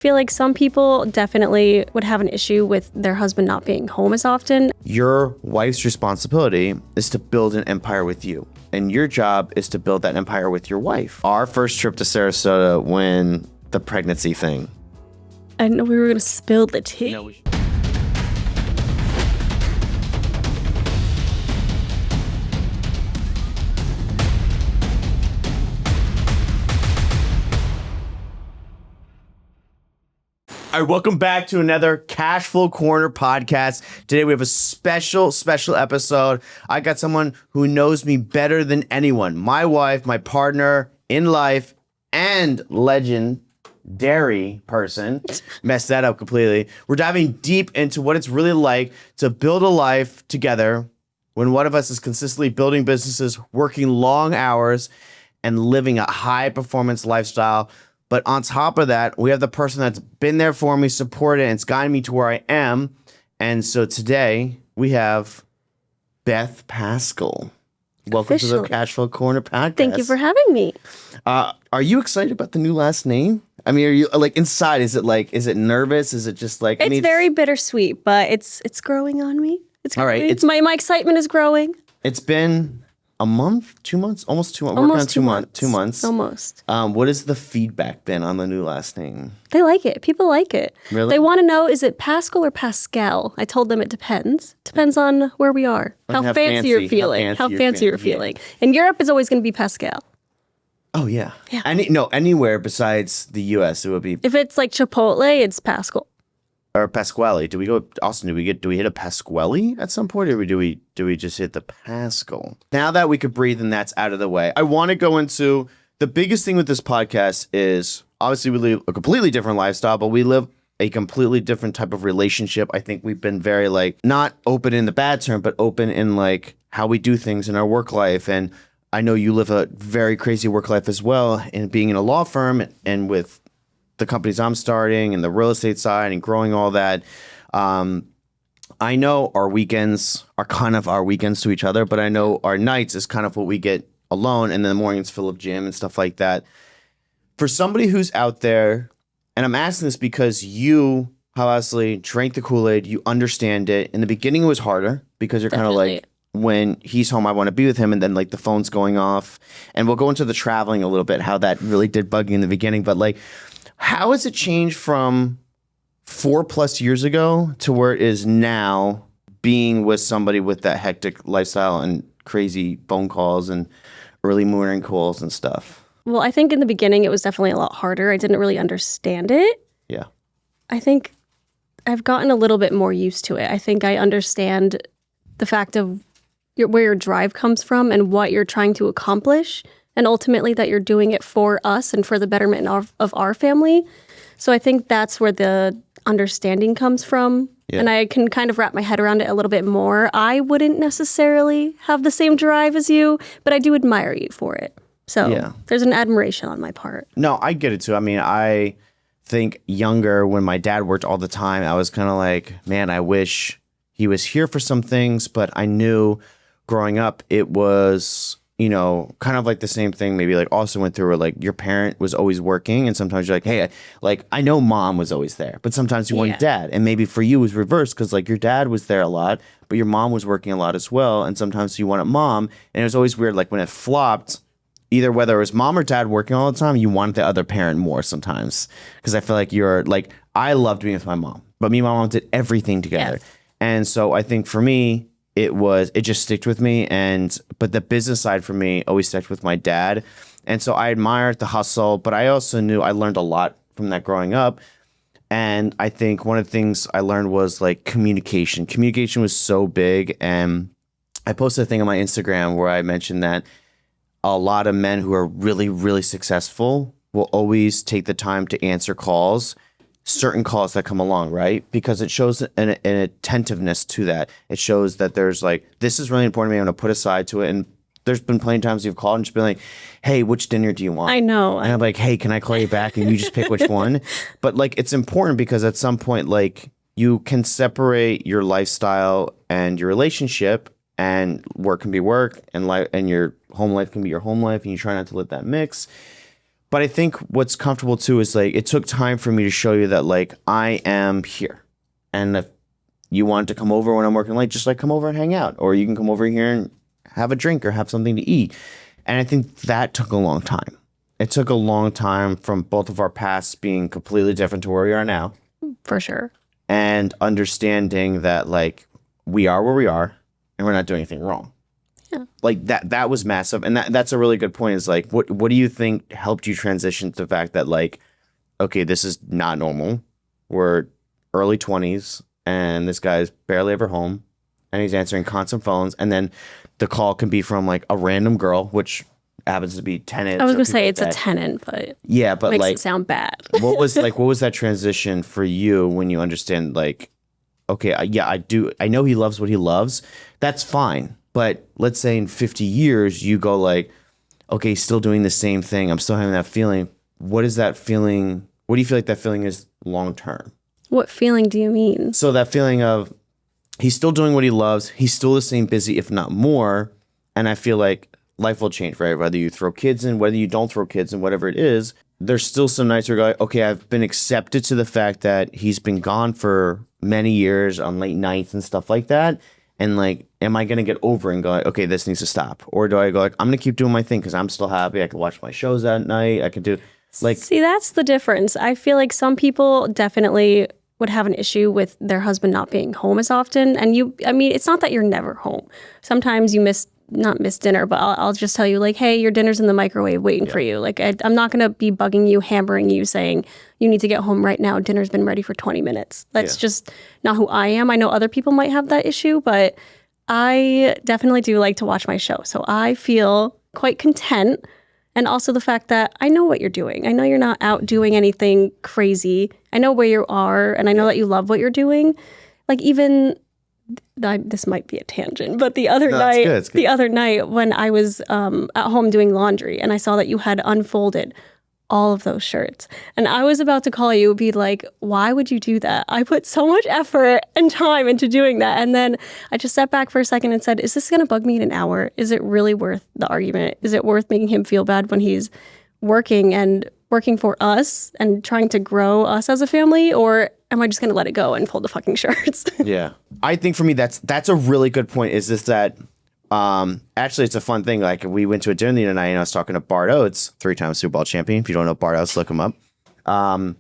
Feel like some people definitely would have an issue with their husband not being home as often. Your wife's responsibility is to build an empire with you, and your job is to build that empire with your wife. Our first trip to Sarasota when the pregnancy thing. I know we were going to spill the tea. No, All right, welcome back to another Cash Flow Corner podcast. Today we have a special episode. I got someone who knows me better than anyone. My wife, my partner in life, and legendary person. Messed that up completely. We're diving deep into what it's really like to build a life together when one of us is consistently building businesses, working long hours, and living a high-performance lifestyle. But on top of that, we have the person that's been there for me, supported, and it's gotten me to where I am. And so today, we have Beth Pascal. Welcome to the Cash Flow Corner podcast. Thank you for having me. Are you excited about the new last name? I mean, are you like inside? Is it nervous? Is it just like... It's very bittersweet, but it's growing on me. It's all right. It's my excitement is growing. It's been a month, 2 months, almost 2 months. Almost working on 2 months. 2 months. Almost. What has the feedback been on the new last name? They like it. People like it. Really? They want to know, is it Pascal or Pascal? I told them it depends. Depends on where we are. How fancy you're feeling. How fancy you're feeling. In Europe, it's always going to be Pascal. Oh, yeah. Yeah. Anywhere besides the U.S., it would be... If it's like Chipotle, it's Pascal. Or Pasquale. Do we go, Austin, do we hit a Pasquale at some point, or do we just hit the Pascal? Now that we could breathe and that's out of the way, I want to go into the biggest thing with this podcast is obviously we live a completely different lifestyle, but we live a completely different type of relationship. I think we've been very not open in the bad term, but open in how we do things in our work life. And I know you live a very crazy work life as well, and being in a law firm and with the companies I'm starting and the real estate side and growing all that. I know our weekends are kind of our weekends to each other, but I know our nights is kind of what we get alone, and then the mornings full of gym and stuff like that. For somebody who's out there, and I'm asking this because you obviously drank the Kool-Aid, you understand it. In the beginning, it was harder because you're kind of like, when he's home, I want to be with him, and then the phone's going off. And we'll go into the traveling a little bit, how that really did bug you in the beginning, but how has it changed from 4+ years ago to where it is now, being with somebody with that hectic lifestyle and crazy phone calls and early morning calls and stuff? Well, I think in the beginning, it was definitely a lot harder. I didn't really understand it. Yeah. I think I've gotten a little bit more used to it. I think I understand the fact of where your drive comes from and what you're trying to accomplish. And ultimately that you're doing it for us and for the betterment of our family. So I think that's where the understanding comes from. Yeah. And I can kind of wrap my head around it a little bit more. I wouldn't necessarily have the same drive as you, but I do admire you for it. So There's an admiration on my part. No, I get it too. I mean, I think younger, when my dad worked all the time, I was kind of like, man, I wish he was here for some things. But I knew growing up, it was... kind of the same thing maybe also went through where your parent was always working, and sometimes you're like, hey, I know mom was always there, but sometimes you want dad. And maybe for you it was reversed because your dad was there a lot, but your mom was working a lot as well. And sometimes you wanted mom, and it was always weird when it flopped, either whether it was mom or dad working all the time, you wanted the other parent more sometimes. Because I feel like you're I loved being with my mom, but me and my mom did everything together. Yes. And so I think for me, it just stuck with me, but the business side for me always stuck with my dad. And so I admired the hustle, but I also knew I learned a lot from that growing up. And I think one of the things I learned was communication. Communication was so big. And I posted a thing on my Instagram where I mentioned that a lot of men who are really, really successful will always take the time to answer certain calls that come along, right? Because it shows an attentiveness to that. It shows that there's this is really important to me. I'm going to put aside to it. And there's been plenty of times you've called and just been like, hey, which dinner do you want? I know. And I'm like, hey, can I call you back? And you just pick which one. But it's important because at some point, you can separate your lifestyle and your relationship, and work can be work, and your home life can be your home life, and you try not to let that mix. But I think what's comfortable too is like it took time for me to show you that like I am here. And if you want to come over when I'm working late, just like come over and hang out. Or you can come over here and have a drink or have something to eat. And I think that took a long time. It took a long time from both of our pasts being completely different to where we are now. For sure. And understanding that like we are where we are and we're not doing anything wrong. Yeah. Like that was massive. And that's a really good point is like, what do you think helped you transition to the fact that like, okay, this is not normal. We're early 20s and this guy's barely ever home and he's answering constant phones. And then the call can be from like a random girl, which happens to be tenants. I was going to say it's a tenant, but yeah, but makes like, it sound bad. what was that transition for you when you understand like, okay, I know he loves what he loves. That's fine. But let's say in 50 years, you go like, okay, still doing the same thing. I'm still having that feeling. What is that feeling? What do you feel like that feeling is long term? What feeling do you mean? So that feeling of he's still doing what he loves. He's still the same busy, if not more. And I feel like life will change, right? Whether you throw kids in, whether you don't throw kids in, whatever it is, there's still some nights where you're like, okay, I've been accepted to the fact that he's been gone for many years on late nights and stuff like that. And like, am I going to get over and go, like, okay, this needs to stop? Or do I go like, I'm going to keep doing my thing because I'm still happy. I can watch my shows at night. I can do like. See, that's the difference. I feel like some people definitely would have an issue with their husband not being home as often. And I mean, it's not that you're never home. Sometimes you not miss dinner, but I'll just tell you like, hey, your dinner's in the microwave waiting for you. Like, I'm not going to be bugging you, hammering you, saying you need to get home right now. Dinner's been ready for 20 minutes. That's just not who I am. I know other people might have that issue, but I definitely do like to watch my show. So I feel quite content. And also the fact that I know what you're doing. I know you're not out doing anything crazy. I know where you are, and I know that you love what you're doing. Like even this might be a tangent, but the other night when I was at home doing laundry and I saw that you had unfolded all of those shirts and I was about to call you, be like, why would you do that? I put so much effort and time into doing that. And then I just sat back for a second and said, is this going to bug me in an hour? Is it really worth the argument? Is it worth making him feel bad when he's working for us and trying to grow us as a family? Or am I just going to let it go and fold the fucking shirts? Yeah. I think for me, that's a really good point is this that actually it's a fun thing. Like we went to a dinner the other night and I was talking to Bart Oates, 3-time Super Bowl champion. If you don't know Bart Oates, look him up. And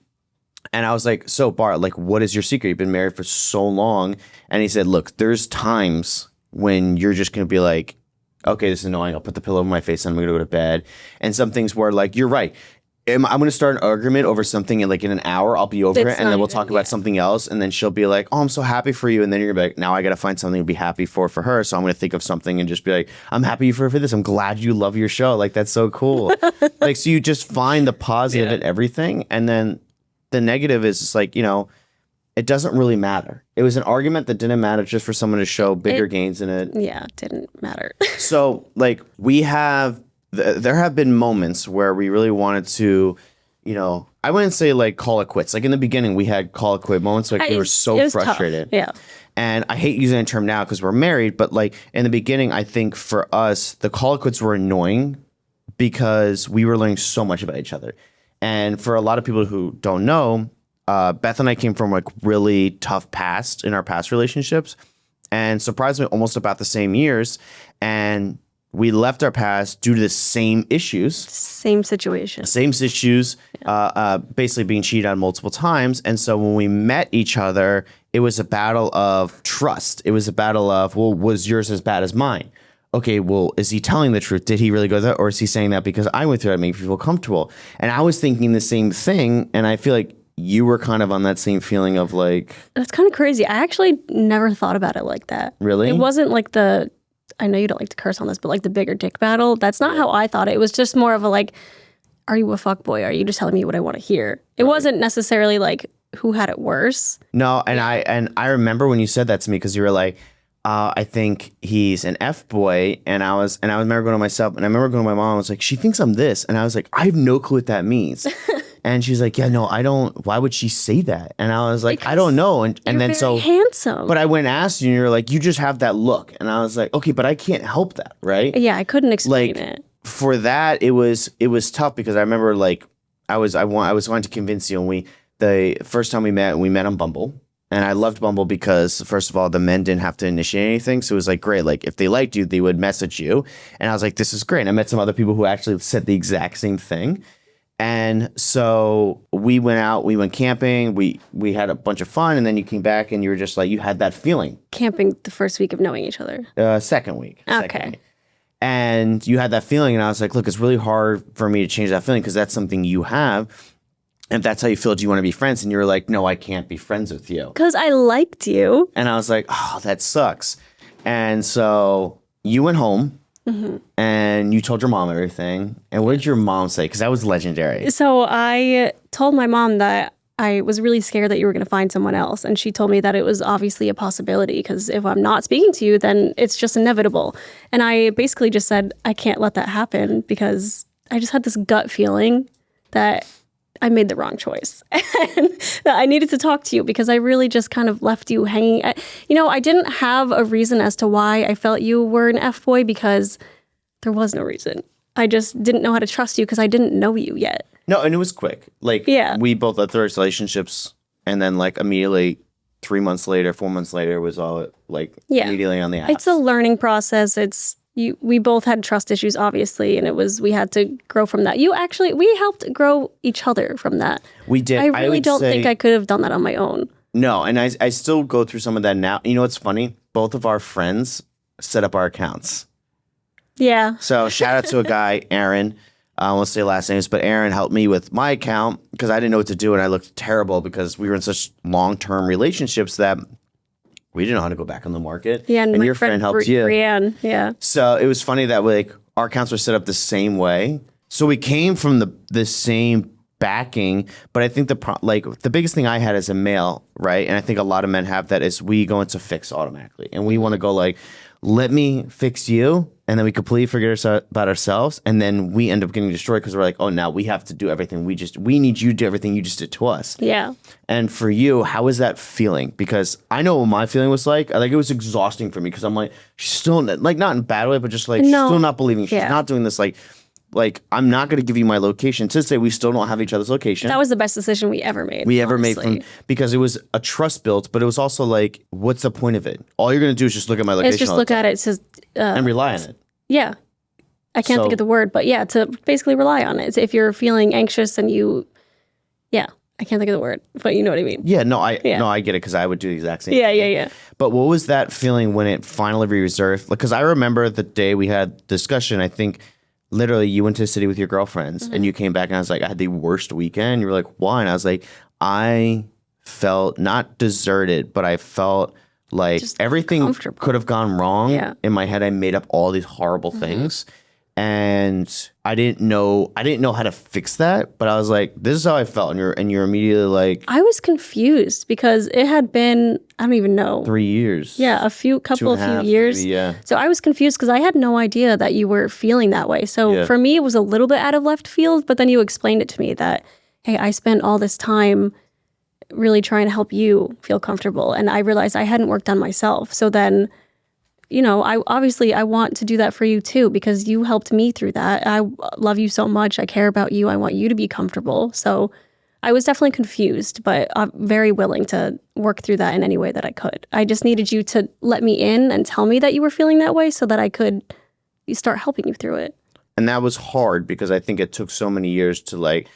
I was like, so Bart, like what is your secret? You've been married for so long. And he said, look, there's times when you're just going to be like, okay, this is annoying. I'll put the pillow over my face and I'm going to go to bed. And some things where like, you're right. I'm going to start an argument over something in an hour. I'll be over it and then we'll talk about something else. And then she'll be like, oh, I'm so happy for you. And then you're going to be like, now I got to find something to be happy for her. So I'm going to think of something and just be like, I'm happy for this. I'm glad you love your show. Like, that's so cool. Like, so you just find the positive in everything. And then the negative is just like, it doesn't really matter. It was an argument that didn't matter just for someone to show bigger gains in it. Yeah, it didn't matter. So like there have been moments where we really wanted to, I wouldn't say like call it quits. Like in the beginning, we had call it quit moments. Like we were so frustrated. Tough. Yeah. And I hate using that term now because we're married. But like in the beginning, I think for us, the call it quits were annoying because we were learning so much about each other. And for a lot of people who don't know, Beth and I came from like really tough past in our past relationships. And surprisingly, almost about the same years. And we left our past due to the same issues. Same situation. Same issues, basically being cheated on multiple times. And so when we met each other, it was a battle of trust. It was a battle of, well, was yours as bad as mine? Okay, well, is he telling the truth? Did he really go there? Or is he saying that because I went through it to make me feel comfortable? And I was thinking the same thing. And I feel like you were kind of on that same feeling of like... That's kind of crazy. I actually never thought about it like that. Really? It wasn't like I know you don't like to curse on this, but like the bigger dick battle, that's not how I thought it. It was just more of a like, are you a fuckboy? Are you just telling me what I want to hear? It wasn't necessarily like who had it worse. No, and I remember when you said that to me because you were like, I think he's an F boy, and I remember going to myself, and I remember going to my mom. I was like, she thinks I'm this, and I was like, I have no clue what that means. And she's like, yeah, no, I don't. Why would she say that? And I was like, because I don't know. And then very so handsome. But I went and asked you, and you're like, you just have that look. And I was like, okay, but I can't help that, right? Yeah, I couldn't explain it. for that, it was tough because I remember like I was wanting to convince you, and the first time we met on Bumble. And I loved Bumble because, first of all, the men didn't have to initiate anything. So it was like, great. Like, if they liked you, they would message you. And I was like, this is great. And I met some other people who actually said the exact same thing. And so we went out, we went camping, we had a bunch of fun. And then you came back and you were just like, you had that feeling. Camping the first week of knowing each other. Second week. Okay. And you had that feeling. And I was like, look, it's really hard for me to change that feeling because that's something you have. And if that's how you feel, do you want to be friends? And you were like, no, I can't be friends with you. Because I liked you. And I was like, oh, that sucks. And so you went home and you told your mom everything. And what did your mom say? Because that was legendary. So I told my mom that I was really scared that you were going to find someone else. And she told me that it was obviously a possibility because if I'm not speaking to you, then it's just inevitable. And I basically just said, I can't let that happen because I just had this gut feeling that I made the wrong choice and that I needed to talk to you because I really just kind of left you hanging. I didn't have a reason as to why I felt you were an F-boy because there was no reason. I just didn't know how to trust you because I didn't know you yet. No, and it was quick. Like, we both had those relationships, and then like immediately 3 months later, 4 months later was all like immediately on the apps. It's a learning process. We both had trust issues, obviously, and we had to grow from that. We helped grow each other from that. We did. I really don't think I could have done that on my own. No, and I still go through some of that now. You know what's funny? Both of our friends set up our accounts. Yeah. So shout out to a guy, Aaron. I won't say last names, but Aaron helped me with my account because I didn't know what to do, and I looked terrible because we were in such long-term relationships that we didn't know how to go back on the market. Yeah, and your friend helped you. Brianne, yeah. So it was funny that like our accounts were set up the same way. So we came from the same backing, but I think the biggest thing I had as a male, right? And I think a lot of men have that is we go into fix automatically. And we want to go like, let me fix you. And then we completely forget about ourselves. And then we end up getting destroyed because we're like, oh, now we have to do everything. We need you to do everything you just did to us. Yeah. And for you, how was that feeling? Because I know what my feeling was like. Like, it was exhausting for me because I'm like, she's still, like, not in a bad way, but just like, she's still not believing. She's not doing this. Like, I'm not going to give you my location. To say we still don't have each other's location. That was the best decision we ever made. Because it was a trust built, but it was also like, what's the point of it? All you're going to do is just look at my location. It's just look at it, and rely on it. Yeah. I can't think of the word, but yeah, to basically rely on it. If you're feeling anxious and I can't think of the word, but you know what I mean. Yeah, no, I get it because I would do the exact same thing. Yeah. But what was that feeling when it finally reserved? Because I remember the day we had discussion, I think literally you went to the city with your girlfriends and you came back and I was like, I had the worst weekend. You were like, why? And I was like, I felt not deserted, but I felt like just everything could have gone wrong. Yeah. In my head, I made up all these horrible things. And I didn't know how to fix that, but I was like, this is how I felt. And you're immediately like, I was confused because it had been, I don't even know. 3 years. Yeah, a few years. Maybe, yeah. So I was confused because I had no idea that you were feeling that way. So for me, it was a little bit out of left field, but then you explained it to me that, hey, I spent all this time really trying to help you feel comfortable. And I realized I hadn't worked on myself. So then, I want to do that for you too, because you helped me through that. I love you so much. I care about you. I want you to be comfortable. So I was definitely confused, but I'm very willing to work through that in any way that I could. I just needed you to let me in and tell me that you were feeling that way so that I could start helping you through it. And that was hard because I think it took so many years to like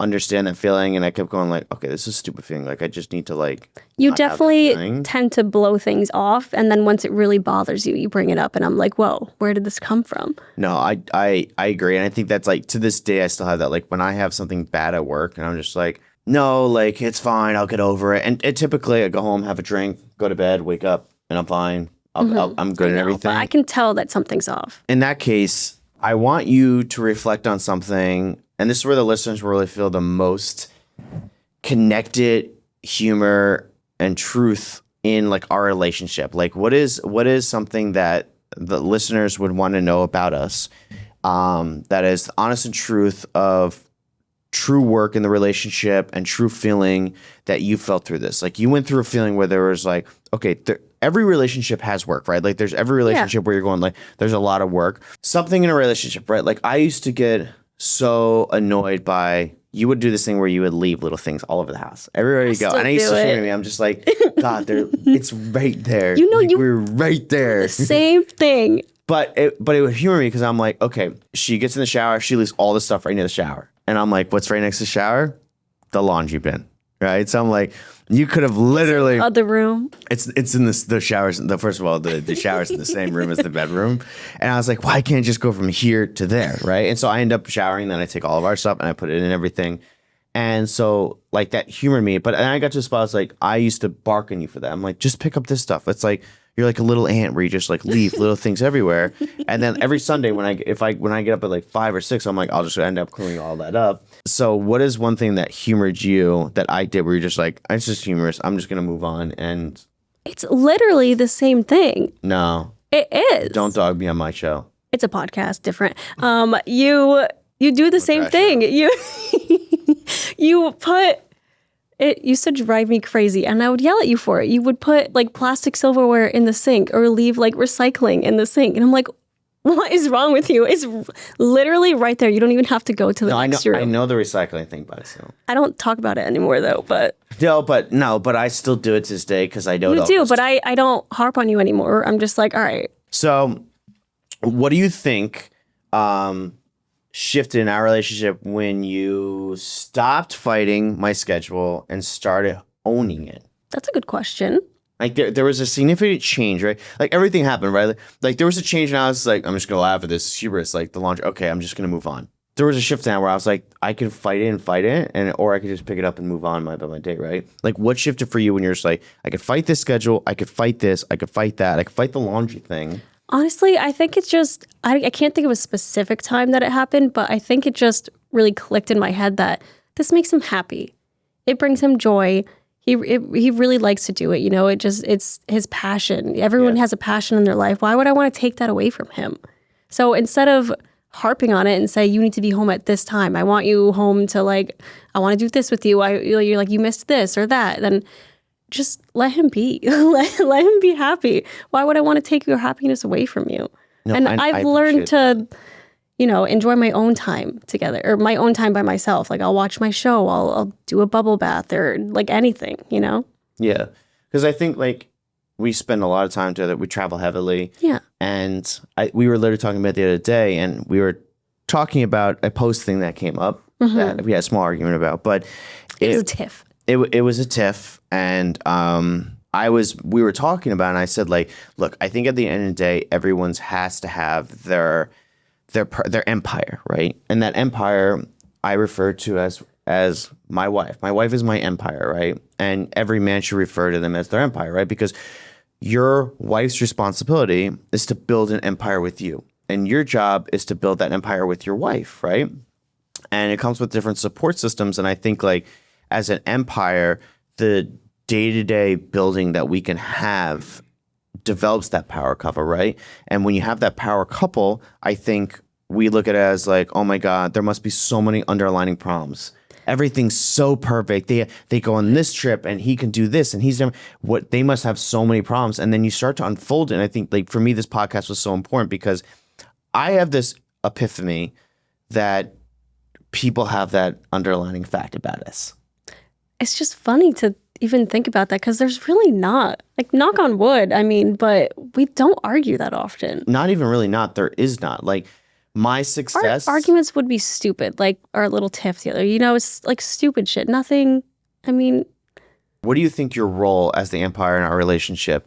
understand that feeling, and I kept going like, okay, this is a stupid feeling. Like, I just need to like. You definitely tend to blow things off, and then once it really bothers you, you bring it up, and I'm like, whoa, where did this come from? No, I agree, and I think that's like to this day I still have that. Like when I have something bad at work, and I'm just like, no, like it's fine, I'll get over it. And typically I go home, have a drink, go to bed, wake up, and I'm fine. I'm good and everything. But I can tell that something's off. In that case, I want you to reflect on something. And this is where the listeners will really feel the most connected humor and truth in like our relationship. Like what is something that the listeners would want to know about us that is the honest and truth of true work in the relationship and true feeling that you felt through this? Like you went through a feeling where there was like, okay, every relationship has work, right? Like there's every relationship where you're going like, there's a lot of work. Something in a relationship, right? Like I used to get so annoyed by, you would do this thing where you would leave little things all over the house. Everywhere you go. And I used to feel me, I'm just like, God, it's right there. You know, like, we're right there. The same thing. But it would humor me because I'm like, okay, she gets in the shower, she leaves all the stuff right near the shower. And I'm like, what's right next to the shower? The laundry bin, right? So I'm like, you could have literally other room. It's in the showers. First of all, the shower's in the same room as the bedroom. And I was like, why can't I just go from here to there, right? And so I end up showering, then I take all of our stuff and I put it in everything. And so like that humored me. But then I got to a spot, I was like, I used to bark on you for that. I'm like, just pick up this stuff. It's like you're like a little ant where you just like leave little things everywhere. And then every Sunday when I get up at like 5 or 6, I'm like, I'll just end up cleaning all that up. So what is one thing that humored you that I did where you're just like, it's just humorous, I'm just gonna move on? And it's literally the same thing. No. It is. Don't dog me on my show. It's a podcast, different. You do the same thing. You put it used to drive me crazy, and I would yell at you for it. You would put like plastic silverware in the sink or leave like recycling in the sink, and I'm like, what is wrong with you? It's literally right there. You don't even have to go to the next room. I know the recycling thing, but still. I don't talk about it anymore though. But but I still do it to this day because I know you do. But I don't harp on you anymore. I'm just like, all right. So, what do you think shifted in our relationship when you stopped fighting my schedule and started owning it? That's a good question. Like there was a significant change, right? Like everything happened, right? Like there was a change, and I was like, I'm just gonna laugh at this hubris, like the laundry. Okay, I'm just gonna move on. There was a shift now where I was like, I could fight it, and or I could just pick it up and move on by my day, right? Like what shifted for you when you're just like, I could fight this schedule, I could fight this, I could fight that, I could fight the laundry thing. Honestly, I think it's just, I can't think of a specific time that it happened, but I think it just really clicked in my head that this makes him happy. It brings him joy. He really likes to do it. You know, it's his passion. Everyone has a passion in their life. Why would I want to take that away from him? So instead of harping on it and say, you need to be home at this time, I want you home to like, I want to do this with you. You're like, you missed this or that. Then just let him be. let him be happy. Why would I want to take your happiness away from you? No, and I've learned to, enjoy my own time together or my own time by myself. Like I'll watch my show. I'll do a bubble bath or like anything, Yeah. Because I think like we spend a lot of time together. We travel heavily. Yeah. And we were literally talking about the other day, and we were talking about a post thing that came up that we had a small argument about. But it was a tiff. It was a tiff, and we were talking about it, and I said, like, look, I think at the end of the day, everyone's has to have their empire, right? And that empire I refer to as my wife. My wife is my empire, right? And every man should refer to them as their empire, right? Because your wife's responsibility is to build an empire with you, and your job is to build that empire with your wife, right? And it comes with different support systems, and I think like as an empire, the day-to-day building that we can have develops that power couple, right? And when you have that power couple, I think we look at it as like, oh my God, there must be so many underlining problems. Everything's so perfect. They go on this trip and he can do this and they must have so many problems. And then you start to unfold it. And I think like for me, this podcast was so important because I have this epiphany that people have that underlining fact about us. It's just funny to even think about that because there's really not. Like, knock on wood, I mean, but we don't argue that often. Not even really not. There is not. Like, my success... Our arguments would be stupid, like our little tiff together. It's like stupid shit. Nothing, I mean... What do you think your role as the empire in our relationship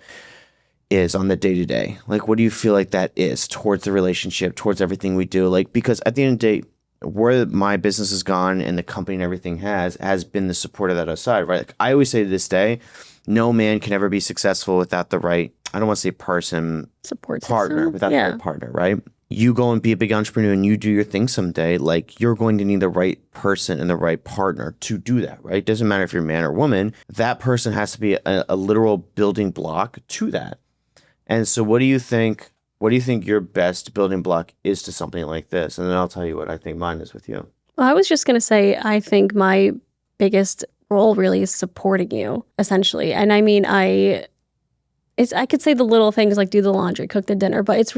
is on the day-to-day? Like, what do you feel like that is towards the relationship, towards everything we do? Like, because at the end of the day, where my business has gone and the company and everything has been the support of that other side, right? Like I always say to this day, no man can ever be successful without the right, I don't want to say person, support partner, system. without the right partner, right? You go and be a big entrepreneur and you do your thing someday, like you're going to need the right person and the right partner to do that, right? It doesn't matter if you're a man or woman, that person has to be a literal building block to that. And so what do you think your best building block is to something like this? And then I'll tell you what I think mine is with you. Well, I was just going to say, I think my biggest role really is supporting you, essentially. And I mean, I could say the little things like do the laundry, cook the dinner, but it's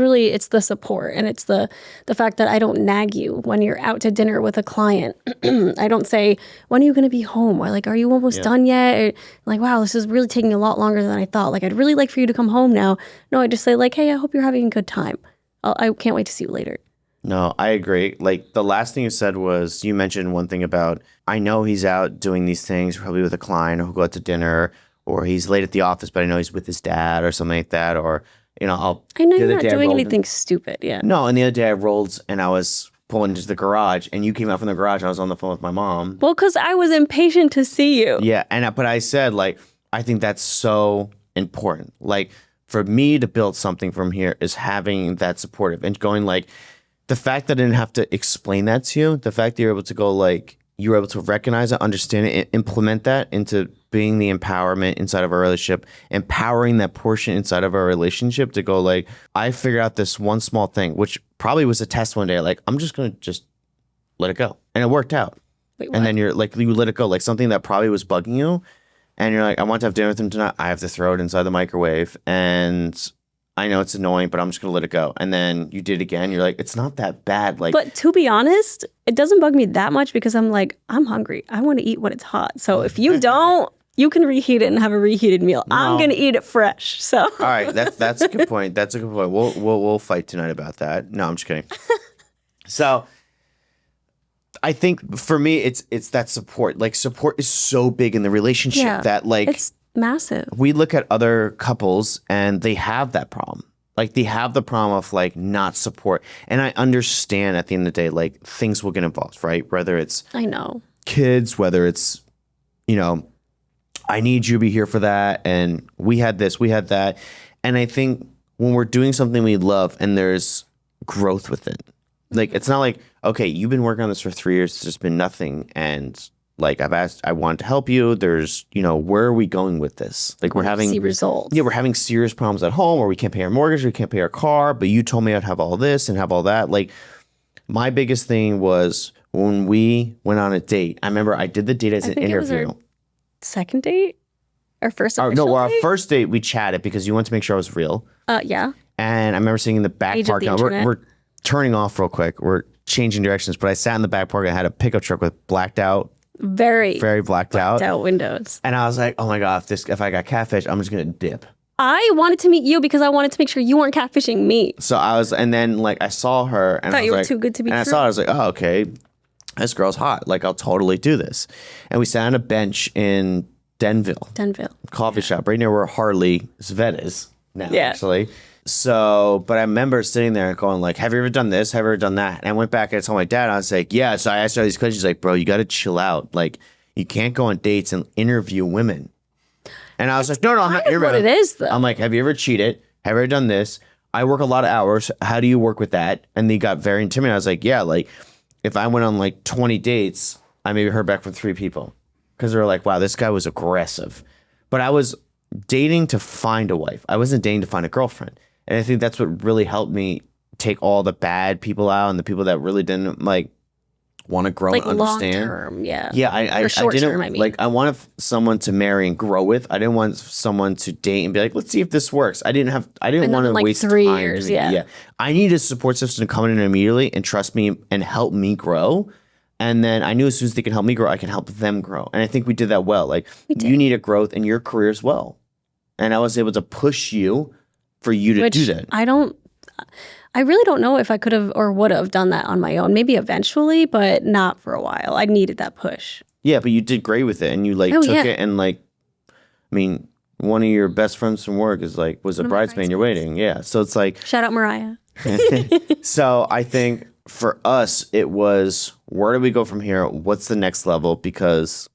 the support, and it's the fact that I don't nag you when you're out to dinner with a client. I don't say, when are you going to be home? Or like, are you almost done yet? Or like, wow, this is really taking a lot longer than I thought. Like, I'd really like for you to come home now. No, I just say like, hey, I hope you're having a good time. I can't wait to see you later. No, I agree. Like the last thing you said was you mentioned one thing about, I know he's out doing these things, probably with a client, or he'll go out to dinner, or he's late at the office, but I know he's with his dad or something like that. Or, you know, I know the you're other not day I doing rolled anything stupid. Yeah. No, and the other day I rolled and I was pulling into the garage, and you came out from the garage. I was on the phone with my mom. Well, because I was impatient to see you. Yeah, but I said, like, I think that's so important. Like, for me to build something from here is having that supportive and going, like, the fact that I didn't have to explain that to you, the fact that you're able to go, like, you were able to recognize it, understand it, and implement that into being the empowerment inside of our relationship, empowering that portion inside of our relationship to go, like, I figured out this one small thing, which probably was a test one day. Like, I'm just going to just let it go. And it worked out. Wait, what? And then you're like, you let it go, like something that probably was bugging you. And you're like, I want to have dinner with him tonight. I have to throw it inside the microwave. And I know it's annoying, but I'm just going to let it go. And then you did it again. You're like, it's not that bad. Like, But to be honest, it doesn't bug me that much because I'm like, I'm hungry. I want to eat when it's hot. So if you don't, you can reheat it and have a reheated meal. I'm going to eat it fresh. So all right, that's a good point. That's a good point. We'll fight tonight about that. No, I'm just kidding. So I think for me, it's that support. Like, support is so big in the relationship that, like, it's massive. we look at other couples and they have that problem. Like, they have the problem of, like, not support. And I understand at the end of the day, like, things will get involved, right? Whether it's I know. kids, whether it's, you know, I need you to be here for that. And we had this, we had that. And I think when we're doing something we love and there's growth with it, like, it's not like, okay, you've been working on this for 3 years, it's just been nothing. And, like, I wanted to help you. There's, you know, where are we going with this? Like, we're having See results. Yeah, we're having serious problems at home, or we can't pay our mortgage, we can't pay our car, but you told me I'd have all this and have all that. Like, my biggest thing was when we went on a date. I remember I did the date as an think it was our interview. Second date? Our first No, official our date? first date we chatted because you wanted to make sure I was real. Yeah. And I remember sitting in the back Age of the parking lot. We're internet. turning off real quick. We're changing directions, but I sat in the back parking. I had a pickup truck with blacked out, Very blacked out. out windows. And I was like, oh my God, if I got catfish, I'm just gonna dip. I wanted to meet you because I wanted to make sure you weren't catfishing me. So and then, like, I saw her and Thought I was you were like, too good to be and true. I saw her, I was like, oh, okay, this girl's hot. Like, I'll totally do this. And we sat on a bench in Denville, coffee shop right near where Harley Svet is now, actually. So, but I remember sitting there going, like, have you ever done this? Have you ever done that? And I went back and I told my dad, and I was like, yeah. So I asked her these questions. She's like, bro, you got to chill out. Like, you can't go on dates and interview women. And I was like, no, I'm not interviewing. What it is, though. I'm like, have you ever cheated? Have you ever done this? I work a lot of hours. How do you work with that? And they got very intimidated. I was like, yeah, like, if I went on like 20 dates, I maybe heard back from 3 people because they were like, wow, this guy was aggressive. But I was dating to find a wife. I wasn't dating to find a girlfriend. And I think that's what really helped me take all the bad people out and the people that really didn't, like, want to grow like and understand. long term, yeah. Yeah, I short didn't term, I mean. like. I wanted someone to marry and grow with. I didn't want someone to date and be like, let's see if this works. I didn't want to like waste 3 time years, doing it. yeah. I needed a support system to come in immediately and trust me and help me grow. And then I knew as soon as they can help me grow, I can help them grow. And I think we did that well. Like, you need a growth in your career as well. And I was able to push you for you to do that. I really don't know if I could have or would have done that on my own. Maybe eventually, but not for a while. I needed that push. Yeah, but you did great with it, and you took it, and I mean, one of your best friends from work was a bridesmaid in your wedding. Yeah, so it's like, shout out Mariah. So I think for us, it was, where do we go from here? What's the next level? Because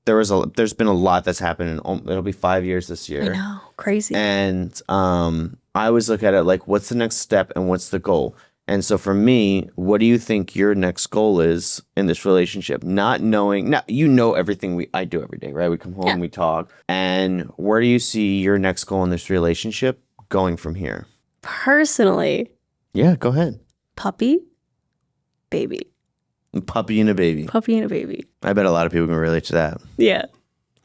there's been a lot that's happened. It'll be 5 years this year. I know, crazy. And I always look at it like, what's the next step and what's the goal? And so for me, what do you think your next goal is in this relationship? Not knowing, you know everything I do every day, right? We come home, we talk. And where do you see your next goal in this relationship going from here? Personally, Yeah, go ahead. puppy, baby. A puppy and a baby. Puppy and a baby. I bet a lot of people can relate to that. Yeah.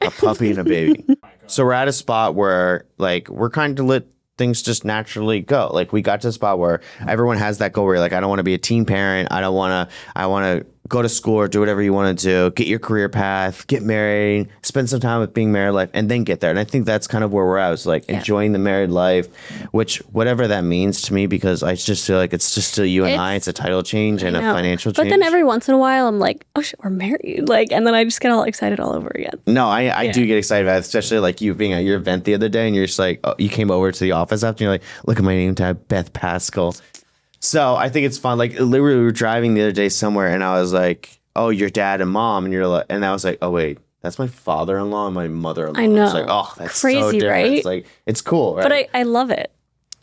A puppy and a baby. So we're at a spot where like we're kind of let things just naturally go. Like we got to a spot where everyone has that goal where you're like, I don't want to be a teen parent. I want to go to school or do whatever you want to do, get your career path, get married, spend some time with being married life, and then get there. And I think that's kind of where we're at. It's like enjoying the married life, which whatever that means to me, because I just feel like it's just still you and I. It's a title change and a financial change. But then every once in a while, I'm like, oh shit, we're married. Like, and then I just get all excited all over again. No, I do get excited about it, especially like you being at your event the other day and you're just like, oh, you came over to the office after and you're like, look at my name tag, Beth Pascal. So I think it's fun. Like literally we were driving the other day somewhere and I was like, oh, your dad and mom. And you're like, and I was like, oh wait, that's my father-in-law and my mother-in-law. I know. It's like, oh, that's crazy, so different. right? It's like, it's cool, right? But I love it.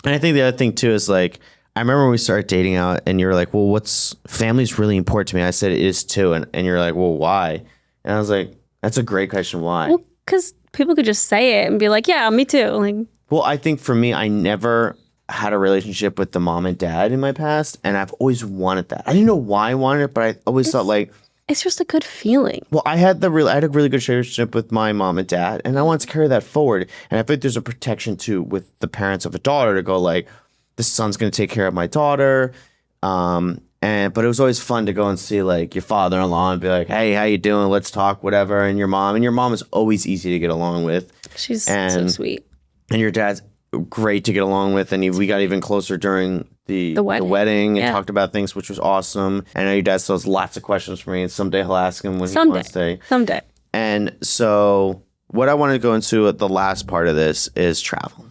And I think the other thing too is like, I remember when we started dating out and you were like, well, family's really important to me. I said it is too. And you're like, well, why? And I was like, that's a great question. Why? Well, because people could just say it and be like, yeah, me too. Like, well, I think for me, I never had a relationship with the mom and dad in my past, and I've always wanted that. I didn't know why I wanted it, but I always thought like, it's just a good feeling. well, I had a really good relationship with my mom and dad, and I want to carry that forward. And I think there's a protection too with the parents of a daughter to go like, this son's going to take care of my daughter. But it was always fun to go and see like your father-in-law and be like, hey, how you doing? Let's talk, whatever. And your mom is always easy to get along with. She's so sweet. And your dad's great to get along with, and we got even closer during the wedding and talked about things, which was awesome. I know your dad still has lots of questions for me, and someday he'll ask him when he wants to. Someday. And so what I want to go into at the last part of this is travel.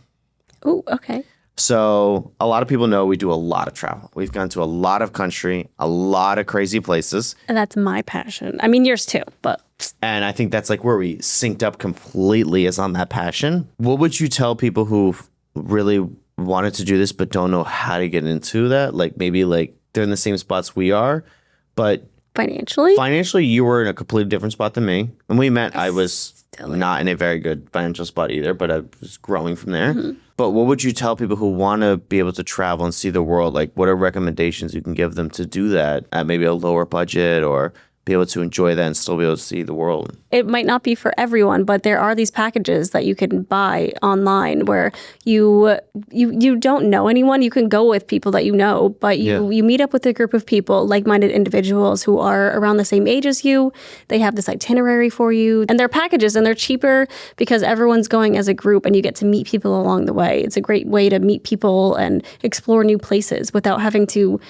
Oh, okay. So a lot of people know we do a lot of travel. We've gone to a lot of country, a lot of crazy places. And that's my passion. I mean, yours too, but. And I think that's like where we synced up completely is on that passion. What would you tell people who really wanted to do this but don't know how to get into that? Like maybe like they're in the same spots we are, but financially you were in a completely different spot than me. When we met, I was not in a very good financial spot either, but I was growing from there. Mm-hmm. But what would you tell people who want to be able to travel and see the world? Like what are recommendations you can give them to do that at maybe a lower budget or be able to enjoy that and still be able to see the world? It might not be for everyone, but there are these packages that you can buy online where you don't know anyone. You can go with people that you know, but you meet up with a group of people, like-minded individuals who are around the same age as you. They have this itinerary for you, and they're packages, and they're cheaper because everyone's going as a group, and you get to meet people along the way. It's a great way to meet people and explore new places without having to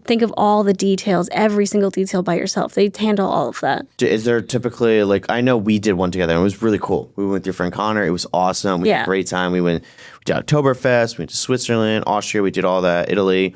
think of all the details, every single detail by yourself. They handle all of that. Is there typically, like, I know we did one together and it was really cool. We went with your friend Connor. It was awesome. We had a great time. We did Oktoberfest. We went to Switzerland, Austria. We did all that. Italy.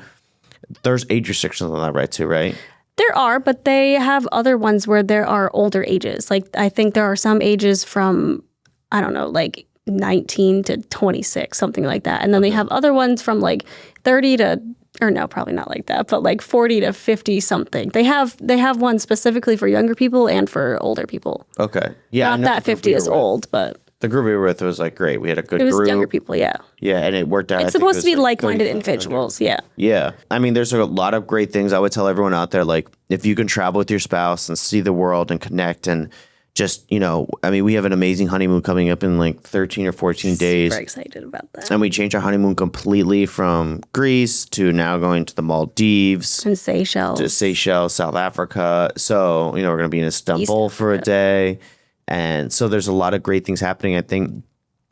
There's age restrictions on that, right, too, right? There are, but they have other ones where there are older ages. Like, I think there are some ages from, I don't know, like 19 to 26, something like that. And then they have other ones from like 30 to, or no, probably not like that, but like 40 to 50 something. They have one specifically for younger people and for older people. Okay. Yeah. Not that 50 is old, but the group we were with was like great. We had a good group. It was younger people, yeah. Yeah, and it worked out. It's supposed to be like-minded individuals, yeah. Yeah. I mean, there's a lot of great things. I would tell everyone out there, like, if you can travel with your spouse and see the world and connect and just, I mean, we have an amazing honeymoon coming up in like 13 or 14 days. Super excited about that. And we changed our honeymoon completely from Greece to now going to the Maldives. And Seychelles. To Seychelles, South Africa. So, we're going to be in Istanbul for a day. And so there's a lot of great things happening. I think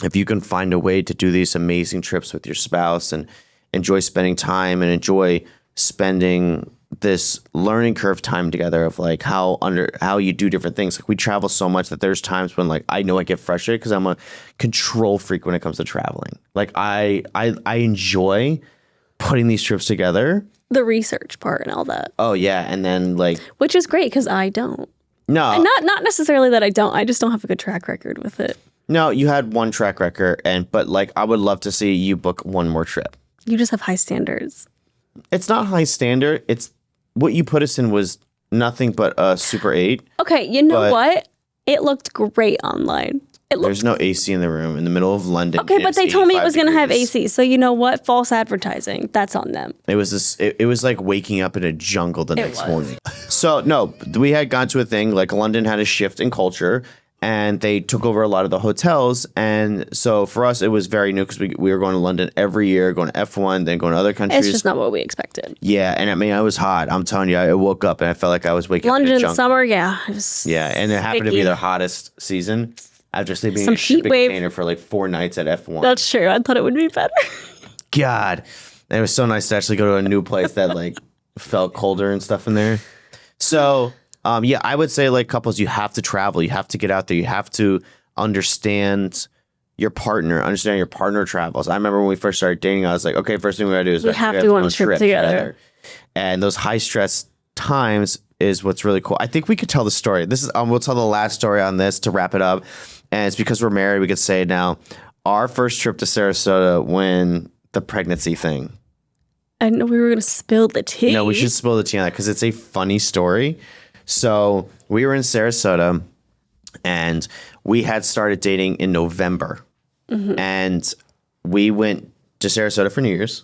if you can find a way to do these amazing trips with your spouse and enjoy spending time and enjoy spending this learning curve time together of like how you do different things. Like we travel so much that there's times when like I know I get frustrated because I'm a control freak when it comes to traveling. Like I enjoy putting these trips together. The research part and all that. Oh yeah, and then like, which is great because I don't. No, and not necessarily that I don't. I just don't have a good track record with it. No, you had one track record, but like I would love to see you book one more trip. You just have high standards. It's not high standard. It's what you put us in was nothing but a Super 8. Okay, you know what? It looked great online. There's no AC in the room in the middle of London. Okay, but they told me it was going to have degrees. AC. So you know what? False advertising. That's on them. It was this. It was like waking up in a jungle the next was. morning. So no, we had gone to a thing like London had a shift in culture, and they took over a lot of the hotels. And so for us, it was very new because we were going to London every year, going to F1, then going to other countries. It's just not what we expected. Yeah, and I mean, I was hot. I'm telling you, I woke up and I felt like I was waking up in a London jungle. summer, yeah. It was Yeah, and it happened to be sticky. their hottest season after sleeping Some in a shipping heat wave. container for like 4 nights at F1. That's true. I thought it would be better. God. And it was so nice to actually go to a new place that like felt colder and stuff in there. So, yeah, I would say like couples, you have to travel. You have to get out there. You have to understand your partner travels. I remember when we first started dating, I was like, okay, first thing we gotta do is We have to go on a trip together. And those high stress times is what's really cool. I think we could tell the story. This is we'll tell the last story on this to wrap it up. And it's because we're married, we could say it now. Our first trip to Sarasota when the pregnancy thing. I know we were going to spill the tea. No, we should spill the tea on that because it's a funny story. So we were in Sarasota and we had started dating in November. And we went to Sarasota for New Year's.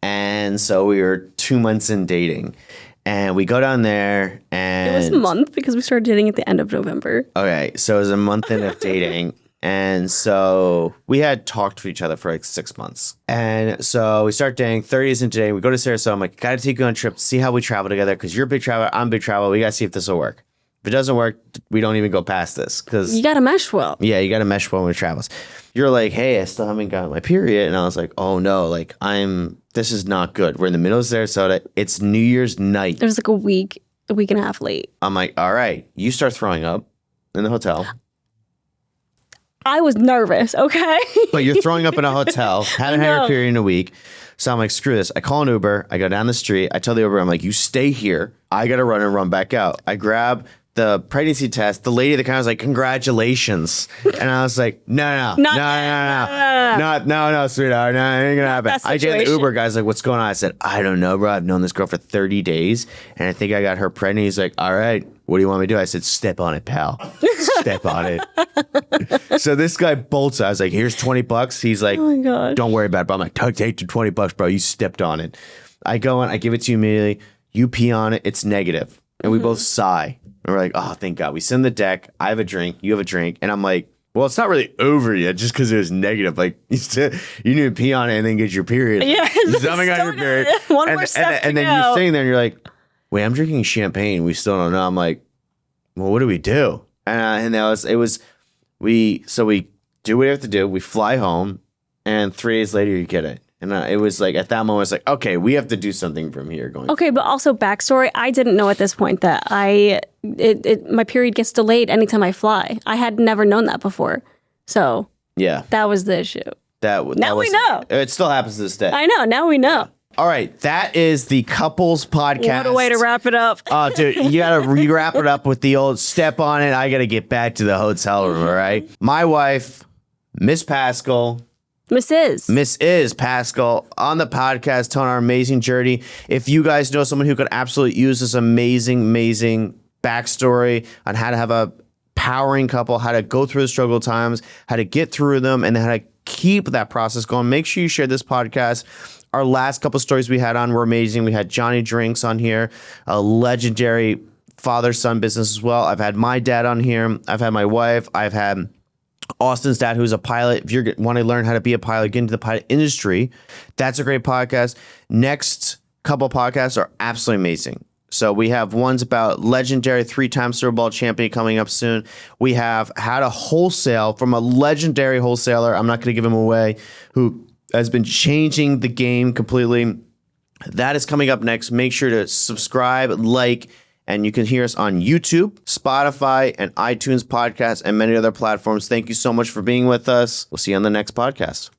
And so we were 2 months in dating. And we go down there and... It was a month because we started dating at the end of November. Okay, so it was a month in of dating. And so we had talked to each other for like 6 months. And so we start dating, 30 days into dating. We go to Sarasota. I'm like, gotta take you on a trip, see how we travel together. Because you're a big traveler, I'm a big traveler. We gotta see if this will work. If it doesn't work, we don't even go past this. Because You got to mesh well. yeah, you gotta mesh well when it travels. You're like, hey, I still haven't gotten my period. And I was like, oh no, like this is not good. We're in the middle of Sarasota. It's New Year's night. It was like a week and a half late. I'm like, all right, you start throwing up in the hotel. I was nervous, okay? But you're throwing up in a hotel, haven't had your know. period in a week. So I'm like, screw this. I call an Uber. I go down the street. I tell the Uber, I'm like, you stay here. I got to run back out. I grab the pregnancy test. The lady at the counter was like, congratulations. And I was like, no, sweetheart. No, it ain't going to happen. that I get the situation. Uber guy's like, what's going on? I said, I don't know, bro. I've known this girl for 30 days. And I think I got her pregnant. He's like, all right, what do you want me to do? I said, step on it, pal. Step on it. So this guy bolts. I was like, here's $20. He's like, Oh my gosh. don't worry about it. But I'm like, take the $20, bro. You stepped on it. I go in, I give it to you immediately. You pee on it. It's negative. And we both sigh. And we're like, oh, thank God. We send the deck. I have a drink. You have a drink. And I'm like, well, it's not really over yet just because it was negative. Like, you need to pee on it and then get your period. Yeah, You still haven't got your period. One more step to and then go. you're sitting there and you're like, wait, I'm drinking champagne. We still don't know. I'm like, well, what do we do? And we do what we have to do. We fly home, and 3 days later, you get it. And it was like, at that moment, it's like, okay, we have to do something from here going. Okay, but also backstory, I didn't know at this point that my period gets delayed anytime I fly. I had never known that before. So Yeah. that was the issue. Now we know. It still happens to this day. I know, now we know. All right. That is the Couples Podcast. What a way to wrap it up. Oh, dude, you got to wrap it up with the old step on it. I got to get back to the hotel room, all right? My wife, Miss Pascal, Miss Is Pascal on the podcast telling our amazing journey. If you guys know someone who could absolutely use this amazing backstory on how to have a powering couple, how to go through the struggle times, how to get through them, and how to keep that process going, make sure you share this podcast. Our last couple stories we had on were amazing. We had Johnny Drinks on here, a legendary father-son business as well. I've had my dad on here. I've had my wife. I've had Austin's dad, who's a pilot. If you want to learn how to be a pilot, get into the pilot industry, that's a great podcast. Next couple podcasts are absolutely amazing. So we have ones about legendary 3-time Super Bowl champion coming up soon. We have how to wholesale from a legendary wholesaler. I'm not going to give him away, who has been changing the game completely. That is coming up next. Make sure to subscribe, like, and you can hear us on YouTube, Spotify, and iTunes podcasts, and many other platforms. Thank you so much for being with us. We'll see you on the next podcast.